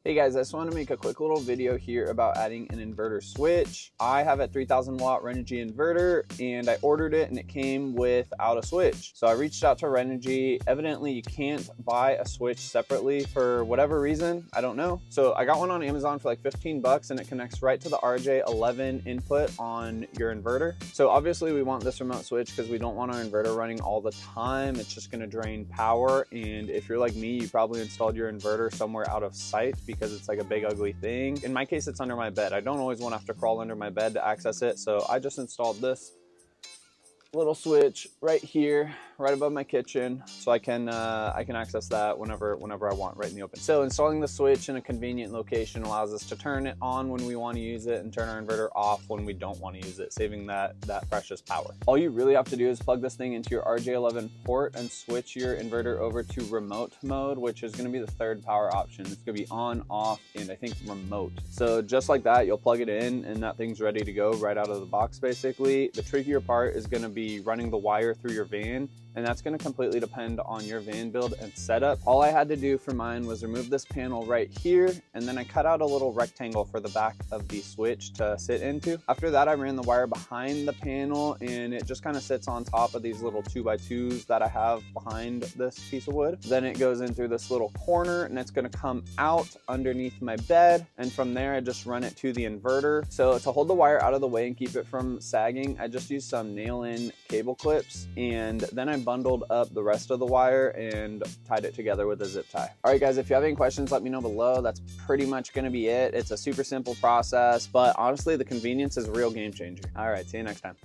Hey guys, I just want to make a quick little video here about adding an inverter switch. I have a 3000 watt Renogy inverter and I ordered it and it came without a switch. So I reached out to Renogy. Evidently you can't buy a switch separately for whatever reason, I don't know. So I got one on Amazon for like 15 bucks and it connects right to the RJ11 input on your inverter. So obviously we want this remote switch because we don't want our inverter running all the time. It's just going to drain power. And if you're like me, you probably installed your inverter somewhere out of sight because it's like a big ugly thing. In my case, it's under my bed. I don't always want to have to crawl under my bed to access it, so I just installed this little switch right here, right above my kitchen, so I can access that whenever I want, right in the open. So installing the switch in a convenient location allows us to turn it on when we want to use it and turn our inverter off when we don't want to use it, saving that precious power. All you really have to do is plug this thing into your RJ11 port and switch your inverter over to remote mode, which is going to be the third power option. It's going to be on, off, and I think remote. So just like that, you'll plug it in and that thing's ready to go right out of the box basically. The trickier part is going to be running the wire through your van, and that's going to completely depend on your van build and setup. All I had to do for mine was remove this panel right here, and then I cut out a little rectangle for the back of the switch to sit into. After that, I ran the wire behind the panel, and it just kind of sits on top of these little 2x2s that I have behind this piece of wood. Then it goes in through this little corner, and it's going to come out underneath my bed, and from there I just run it to the inverter. So to hold the wire out of the way and keep it from sagging, I just used some nail-in cable clips, and then I bundled up the rest of the wire and tied it together with a zip tie. All right guys, if you have any questions, let me know below. That's pretty much going to be it. It's a super simple process, but honestly the convenience is a real game changer. All right, see you next time.